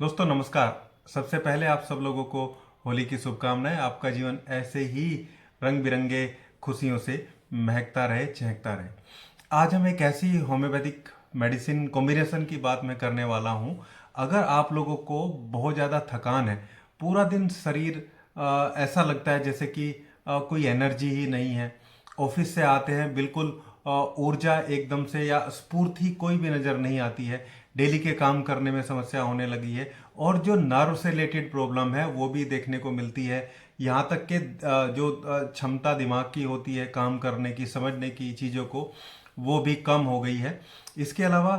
दोस्तों नमस्कार। सबसे पहले आप सब लोगों को होली की शुभकामनाएं। आपका जीवन ऐसे ही रंग बिरंगे खुशियों से महकता रहे, चहकता रहे। आज हम एक ऐसी होम्योपैथिक मेडिसिन कॉम्बिनेशन की बात मैं करने वाला हूं। अगर आप लोगों को बहुत ज़्यादा थकान है, पूरा दिन शरीर ऐसा लगता है जैसे कि कोई एनर्जी ही नहीं है, ऑफिस से आते हैं बिल्कुल ऊर्जा एकदम से या स्फूर्ति कोई भी नज़र नहीं आती है, डेली के काम करने में समस्या होने लगी है, और जो नर्व से रिलेटेड प्रॉब्लम है वो भी देखने को मिलती है। यहाँ तक कि जो क्षमता दिमाग की होती है काम करने की, समझने की चीज़ों को, वो भी कम हो गई है। इसके अलावा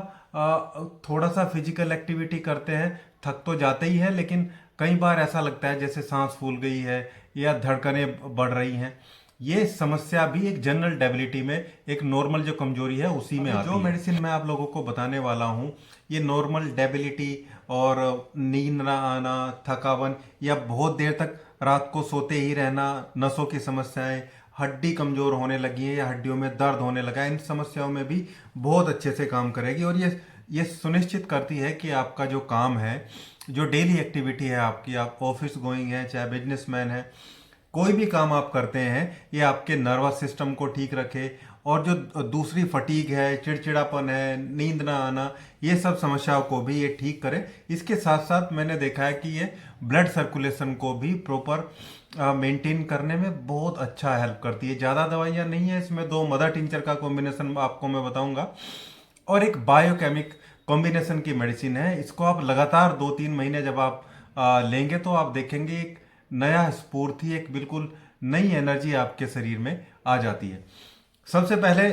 थोड़ा सा फिजिकल एक्टिविटी करते हैं, थक तो जाते ही है, लेकिन कई बार ऐसा लगता है जैसे सांस फूल गई है या धड़कनें बढ़ रही हैं। ये समस्या भी एक जनरल डेबिलिटी में, एक नॉर्मल जो कमजोरी है उसी में आती है। जो मेडिसिन मैं आप लोगों को बताने वाला हूँ, ये नॉर्मल डेबिलिटी और नींद ना आना, थकावन या बहुत देर तक रात को सोते ही रहना, नसों की समस्याएं, हड्डी कमजोर होने लगी है या हड्डियों में दर्द होने लगा है, इन समस्याओं में भी बहुत अच्छे से काम करेगी। और ये सुनिश्चित करती है कि आपका जो काम है, जो डेली एक्टिविटी है आपकी, आप ऑफिस गोइंग है चाहे बिजनेसमैन है, कोई भी काम आप करते हैं, ये आपके नर्वस सिस्टम को ठीक रखे। और जो दूसरी फटीग है, चिड़चिड़ापन है, नींद ना आना, ये सब समस्याओं को भी ये ठीक करे। इसके साथ साथ मैंने देखा है कि ये ब्लड सर्कुलेशन को भी प्रॉपर मेंटेन करने में बहुत अच्छा हेल्प करती है। ज़्यादा दवाइयाँ नहीं है इसमें, दो मदर टिंचर का कॉम्बिनेशन आपको मैं बताऊंगा, और एक बायोकेमिक कॉम्बिनेशन की मेडिसिन है। इसको आप लगातार 2-3 महीने जब आप लेंगे तो आप देखेंगे एक नया स्फूर्ति, एक बिल्कुल नई एनर्जी आपके शरीर में आ जाती है। सबसे पहले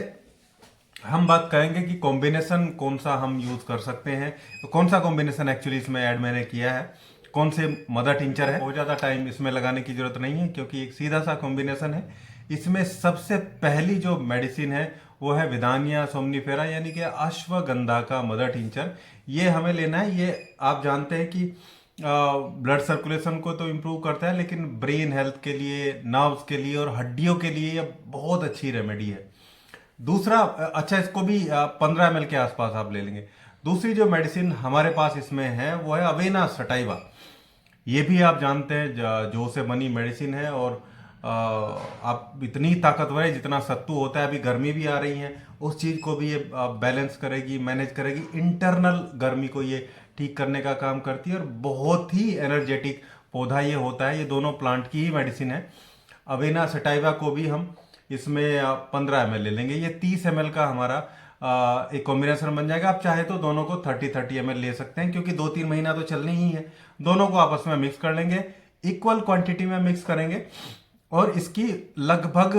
हम बात करेंगे कि कॉम्बिनेशन कौन सा हम यूज कर सकते हैं, तो कौन सा कॉम्बिनेशन एक्चुअली इसमें ऐड मैंने किया है, कौन से मदर टिंचर है। बहुत ज़्यादा टाइम इसमें लगाने की जरूरत नहीं है क्योंकि एक सीधा सा कॉम्बिनेशन है। इसमें सबसे पहली जो मेडिसिन है वो है विदानिया सोमनीफेरा, यानी कि अश्वगंधा का मदर टिंचर। ये हमें लेना है। ये आप जानते हैं कि ब्लड सर्कुलेशन को तो इम्प्रूव करता है, लेकिन ब्रेन हेल्थ के लिए, नर्व्स के लिए और हड्डियों के लिए ये बहुत अच्छी रेमेडी है। दूसरा, अच्छा, इसको भी 15 ml के आसपास आप ले लेंगे। दूसरी जो मेडिसिन हमारे पास इसमें है वो है अवेना सटाइवा। ये भी आप जानते हैं जौ से बनी मेडिसिन है, और आप इतनी ताकतवर है जितना सत्तू होता है। अभी गर्मी भी आ रही है, उस चीज को भी ये बैलेंस करेगी, मैनेज करेगी। इंटरनल गर्मी को ये ठीक करने का काम करती है, और बहुत ही एनर्जेटिक पौधा ये होता है। ये दोनों प्लांट की ही मेडिसिन है। अवेना सटाइवा को भी हम इसमें 15 ml ले लेंगे। ये 30 ml का हमारा एक कॉम्बिनेशन बन जाएगा। आप चाहे तो दोनों को 30-30 ml ले सकते हैं, क्योंकि 2-3 महीना तो चलनी ही है। दोनों को आपस में मिक्स कर लेंगे, इक्वल क्वांटिटी में मिक्स करेंगे, और इसकी लगभग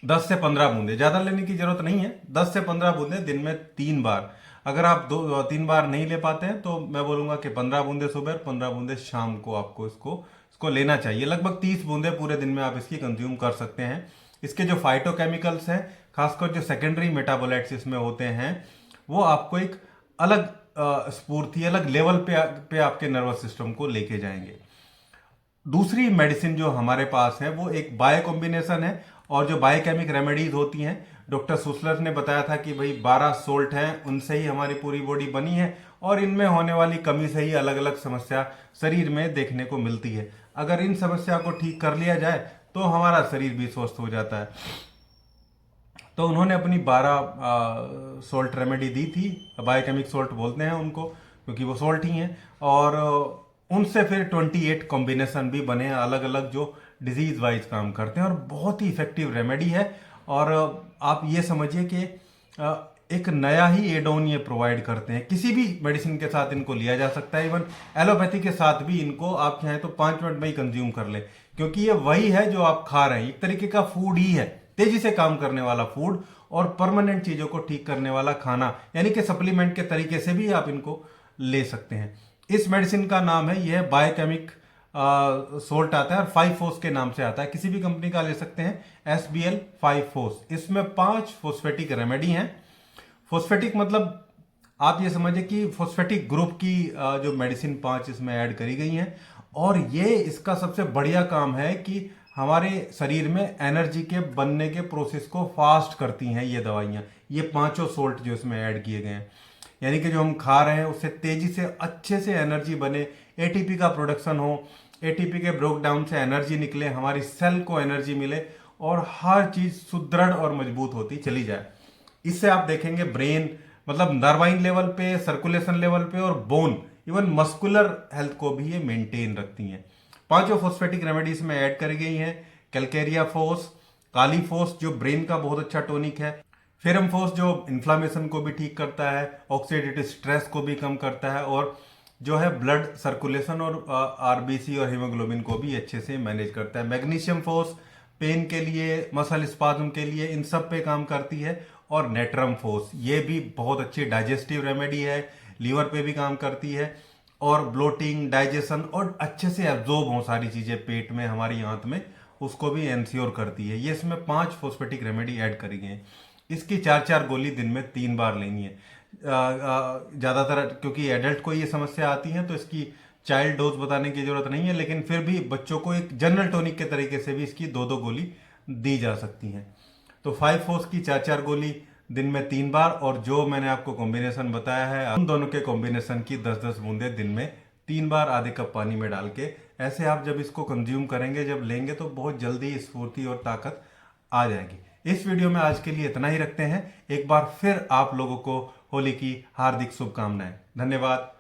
10 से 15 बूंदे, ज़्यादा लेने की जरूरत नहीं है। 10 से 15 बूंदे दिन में 3 बार। अगर आप 2-3 बार नहीं ले पाते हैं तो मैं बोलूंगा कि 15 बूंदे सुबह, 15 बूंदे शाम को आपको इसको इसको लेना चाहिए। लगभग 30 बूंदे पूरे दिन में आप इसकी कंज्यूम कर सकते हैं। इसके जो फाइटोकेमिकल्स हैं, खासकर जो सेकेंडरी मेटाबोलाइट्स इसमें होते हैं, वो आपको एक अलग स्फूर्ति, अलग लेवल पे आपके नर्वस सिस्टम को लेके जाएंगे। दूसरी मेडिसिन जो हमारे पास है वो एक बायो कॉम्बिनेशन है, और जो बायोकेमिक रेमेडीज होती हैं, डॉक्टर सुसलर ने बताया था कि भाई 12 सोल्ट हैं, उनसे ही हमारी पूरी बॉडी बनी है, और इनमें होने वाली कमी से ही अलग अलग समस्या शरीर में देखने को मिलती है। अगर इन समस्या को ठीक कर लिया जाए तो हमारा शरीर भी स्वस्थ हो जाता है। तो उन्होंने अपनी 12 सोल्ट रेमेडी दी थी। बायोकेमिक सोल्ट बोलते हैं उनको, क्योंकि वो सोल्ट ही हैं। और उनसे फिर 28 कॉम्बिनेशन भी बने हैं, अलग अलग, जो डिजीज वाइज काम करते हैं, और बहुत ही इफेक्टिव रेमेडी है। और आप ये समझिए कि एक नया ही एड ऑन ये प्रोवाइड करते हैं। किसी भी मेडिसिन के साथ इनको लिया जा सकता है, इवन एलोपैथी के साथ भी इनको आप चाहें तो 5 मिनट में ही कंज्यूम कर ले, क्योंकि ये वही है जो आप खा रहे हैं। एक तरीके का फूड ही है, तेजी से काम करने वाला फूड, और परमानेंट चीजों को ठीक करने वाला खाना, यानी कि सप्लीमेंट के तरीके से भी आप इनको ले सकते हैं। इस मेडिसिन का नाम है, यह बायोकेमिक सोल्ट आता है, और 5-फोस के नाम से आता है। किसी भी कंपनी का ले सकते हैं, SBL 5-फोस। इसमें 5 फोस्फेटिक रेमेडी हैं। फोस्फेटिक मतलब आप ये समझिए कि फोस्फेटिक ग्रुप की जो मेडिसिन 5 इसमें ऐड करी गई हैं। और ये इसका सबसे बढ़िया काम है कि हमारे शरीर में एनर्जी के बनने के प्रोसेस को फास्ट करती हैं ये दवाइयाँ, ये पांचों सोल्ट जो इसमें ऐड किए गए हैं। यानी कि जो हम खा रहे हैं उससे तेजी से अच्छे से एनर्जी बने, एटीपी का प्रोडक्शन हो, एटीपी के ब्रेक डाउन से एनर्जी निकले, हमारी सेल को एनर्जी मिले और हर चीज सुदृढ़ और मजबूत होती चली जाए। इससे आप देखेंगे ब्रेन मतलब नर्वाइन लेवल पे, सर्कुलेशन लेवल पे और बोन इवन मस्कुलर हेल्थ को भी ये मेंटेन रखती हैं। पांचों फॉस्फेटिक रेमेडीज में ऐड करी गई हैं। कैलकेरिया फोस, काली फोस जो ब्रेन का बहुत अच्छा टॉनिक है, फेरम फोस जो इन्फ्लामेशन को भी ठीक करता है, ऑक्सीडेटिव स्ट्रेस को भी कम करता है और जो है ब्लड सर्कुलेशन और आरबीसी और हीमोग्लोबिन को भी अच्छे से मैनेज करता है। मैग्नीशियम फोस पेन के लिए, मसल स्पाज्म के लिए, इन सब पे काम करती है। और नेट्रम फोस ये भी बहुत अच्छी डाइजेस्टिव रेमेडी है, लीवर पे भी काम करती है और ब्लोटिंग, डाइजेशन और अच्छे से एब्जॉर्ब हो सारी चीजें पेट में, हमारी आंत में, उसको भी इंश्योर करती है। ये इसमें 5 फॉस्फेटिक रेमेडी ऐड करी गई है। इसकी 4-4 गोली दिन में 3 बार लेनी है। ज्यादातर क्योंकि एडल्ट को ये समस्या आती है तो इसकी चाइल्ड डोज बताने की जरूरत नहीं है, लेकिन फिर भी बच्चों को एक जनरल टॉनिक के तरीके से भी इसकी 2-2 गोली दी जा सकती हैं। तो 5 फोर्स की 4-4 गोली दिन में 3 बार और जो मैंने आपको कॉम्बिनेशन बताया है उन दोनों के कॉम्बिनेशन की 10-10 बूंदे दिन में 3 बार आधे कप पानी में डाल के, ऐसे आप जब इसको कंज्यूम करेंगे, जब लेंगे तो बहुत जल्दी स्फूर्ति और ताकत आ जाएगी। इस वीडियो में आज के लिए इतना ही रखते हैं। एक बार फिर आप लोगों को होली की हार्दिक शुभकामनाएं। धन्यवाद।